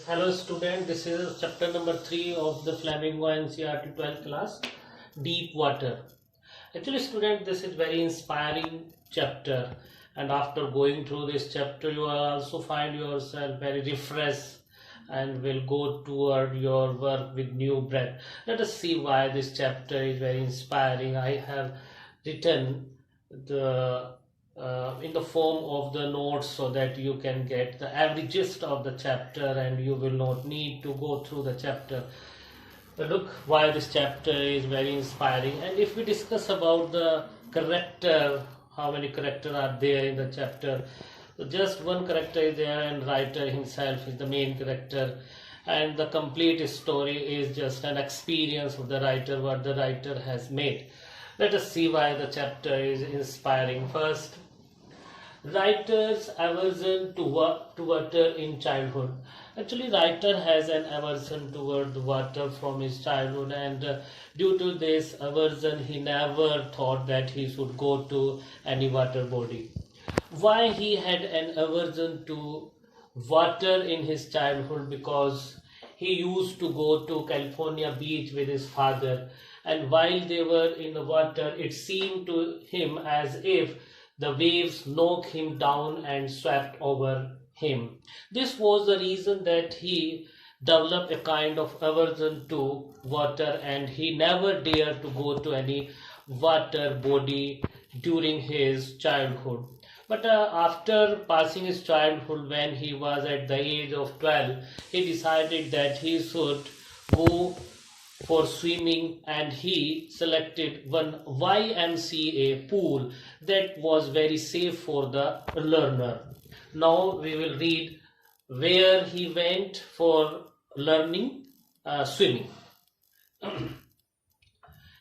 Hello student, this is chapter number 3 of the Flamingo ncert 12th class, Deep Water. Actually student, this is very inspiring chapter, and after going through this chapter you will also find yourself very refreshed and will go toward your work with new breath. Let us see why this chapter is very inspiring. I have written the in the form of the notes so that you can get the every gist of the chapter and you will not need to go through the chapter. Look why this chapter is very inspiring. And if we discuss about the character, how many characters are there in the chapter, so just one character is there and writer himself is the main character, and the complete story is just an experience of the writer, what the writer has made. Let us see why the chapter is inspiring. First, writer's aversion to water in childhood. Actually, writer has an aversion toward the water from his childhood, and due to this aversion, he never thought that he should go to any water body. Why he had an aversion to water in his childhood? Because he used to go to California beach with his father, and while they were in the water, it seemed to him as if the waves knocked him down and swept over him. This was the reason that he developed a kind of aversion to water, and he never dared to go to any water body during his childhood. But after passing his childhood, when he was at the age of 12, he decided that he should go for swimming, and he selected one YMCA pool that was very safe for the learner. Now we will read where he went for learning swimming.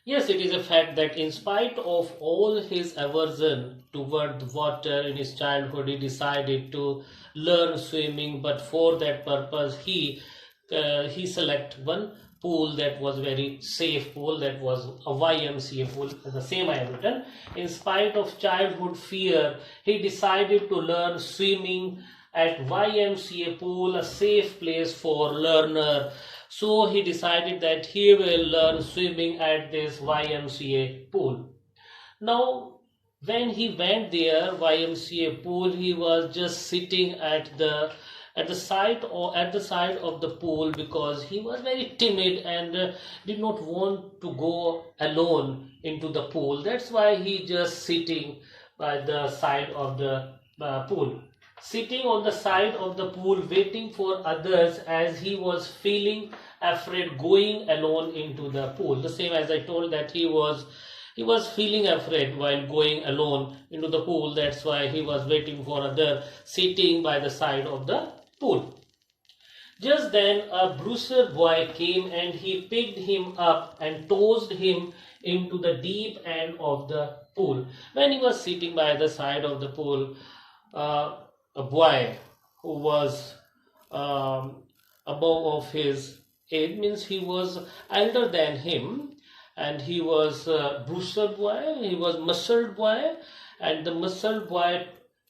Yes, it is a fact that in spite of all his aversion toward the water in his childhood, he decided to learn swimming. But for that purpose, he select one pool that was very safe pool, that was a YMCA pool. The same I have written. In spite of childhood fear, he decided to learn swimming at YMCA pool, a safe place for learner. So he decided that he will learn swimming at this YMCA pool. Now, when he went there, YMCA pool, he was just sitting at the side of the pool because he was very timid and did not want to go alone into the pool. That's why he just sitting by the side of the pool, sitting on the side of the pool waiting for others, as he was feeling afraid going alone into the pool. The same as I told that he was feeling afraid while going alone into the pool. That's why he was waiting for other, sitting by the side of the pool. Just then a bruiser boy came and he picked him up and tossed him into the deep end of the pool. When he was sitting by the side of the pool, a boy who was above of his age, means he was elder than him, and he was a bruiser boy, he was muscled boy, and the muscled boy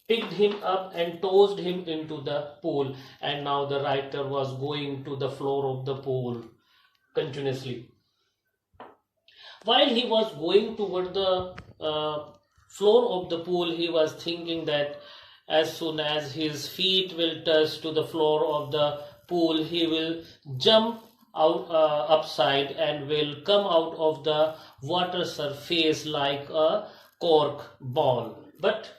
picked him up and tossed him into the pool. And now the writer was going to the floor of the pool continuously. While he was going toward the floor of the pool, he was thinking that as soon as his feet will touch to the floor of the pool, he will jump out upside and will come out of the water surface like a cork ball. But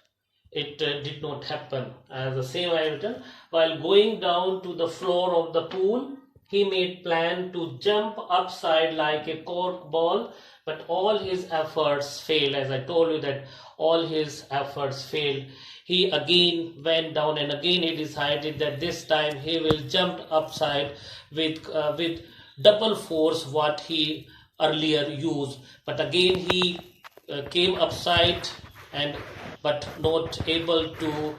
it did not happen. As the same I written, while going down to the floor of the pool, he made plan to jump upside like a cork ball, but all his efforts failed. As I told you that all his efforts failed. He again went down, and again he decided that this time he will jump upside with double force what he earlier used. But again he came upside and but not able to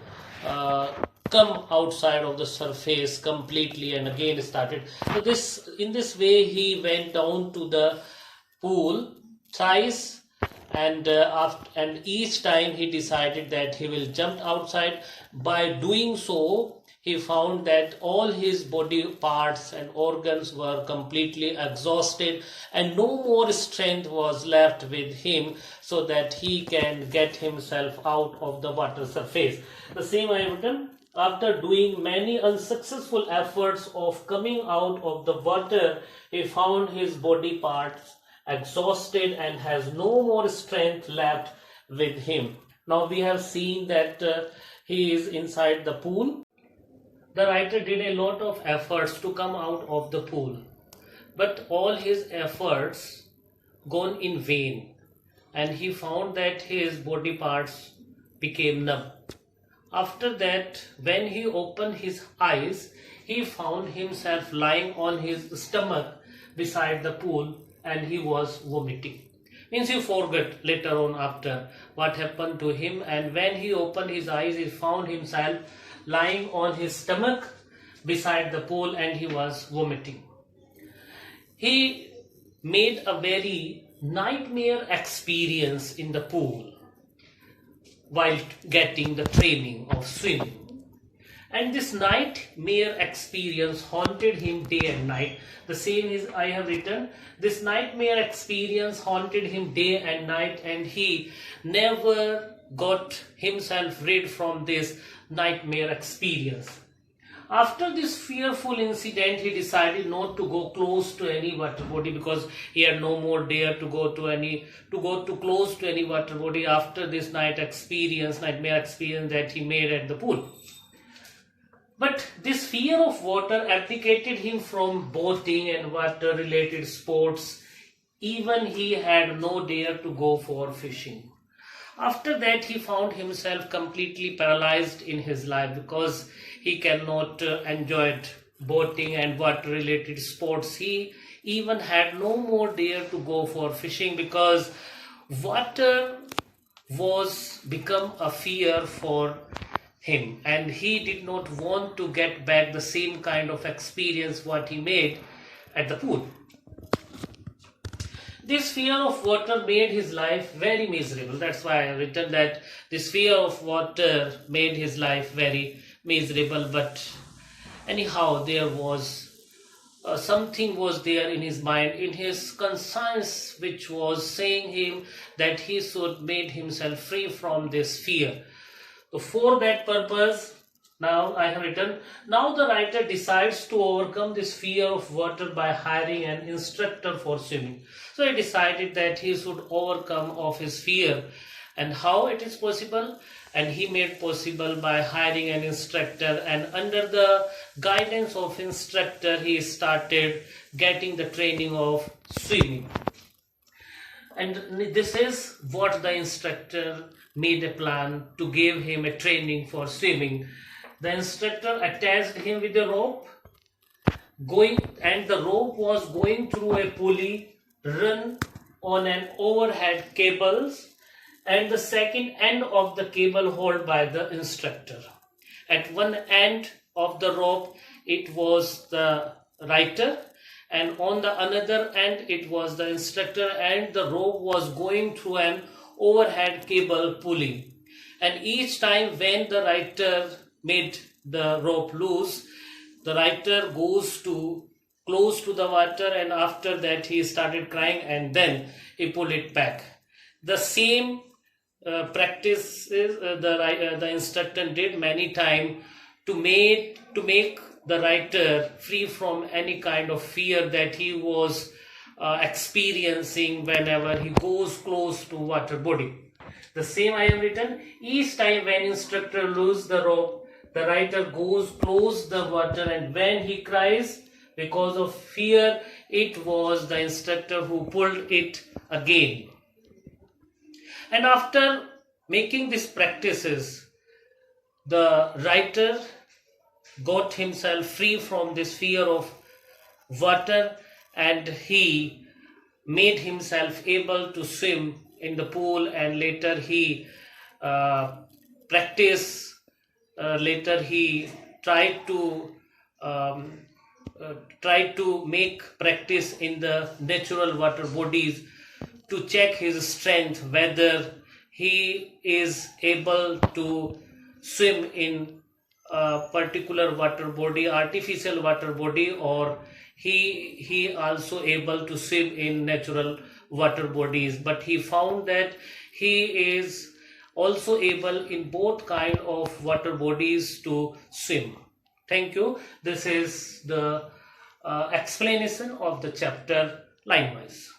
come outside of the surface completely, and again started. So in this way he went down to the pool thrice, and each time he decided that he will jump outside. By doing so, he found that all his body parts and organs were completely exhausted and no more strength was left with him so that he can get himself out of the water surface. The same I have written. After doing many unsuccessful efforts of coming out of the water, he found his body parts exhausted and has no more strength left with him. Now we have seen that he is inside the pool. The writer did a lot of efforts to come out of the pool, but all his efforts gone in vain, and he found that his body parts became numb. After that, when he opened his eyes, he found himself lying on his stomach beside the pool and he was vomiting. Means he forgot later on after what happened to him, and when he opened his eyes, he found himself lying on his stomach beside the pool and he was vomiting. He made a very nightmare experience in the pool while getting the training of swimming. And this nightmare experience haunted him day and night. The same is I have written. This nightmare experience haunted him day and night, and he never got himself rid from this nightmare experience. After this fearful incident, he decided not to go close to any water body because he had no more dare to go too close to any water body after this nightmare experience that he made at the pool. But this fear of water abdicated him from boating and water-related sports. Even he had no dare to go for fishing. After that, he found himself completely paralyzed in his life because he cannot enjoy boating and water-related sports. He even had no more dare to go for fishing because water was become a fear for him, and he did not want to get back the same kind of experience what he made at the pool. This fear of water made his life very miserable. That's why I have written that this fear of water made his life very miserable. But anyhow, there was something was there in his mind, in his conscience, which was saying him that he should make himself free from this fear. So for that purpose, now I have written, now the writer decides to overcome this fear of water by hiring an instructor for swimming. So he decided that he should overcome of his fear. And how it is possible? And he made possible by hiring an instructor, and under the guidance of instructor, he started getting the training of swimming. And this is what the instructor made a plan to give him a training for swimming. The instructor attached him with a rope, and the rope was going through a pulley run on an overhead cables, and the second end of the cable held by the instructor. At one end of the rope it was the writer, and on the another end it was the instructor, and the rope was going through an overhead cable pulley. And each time when the writer made the rope loose, the writer goes to close to the water, and after that he started crying, and then he pulled it back. The same practices the instructor did many times to make the writer free from any kind of fear that he was experiencing whenever he goes close to water body. The same I have written, each time when instructor loses the rope, the writer goes close the water, and when he cries because of fear, it was the instructor who pulled it again. And after making these practices, the writer got himself free from this fear of water, and he made himself able to swim in the pool. And later he tried to make practice in the natural water bodies to check his strength, whether he is able to swim in a particular water body, artificial water body, or he also able to swim in natural water bodies, but he found that he is also able in both kind of water bodies to swim. Thank you. This is the explanation of the chapter line wise.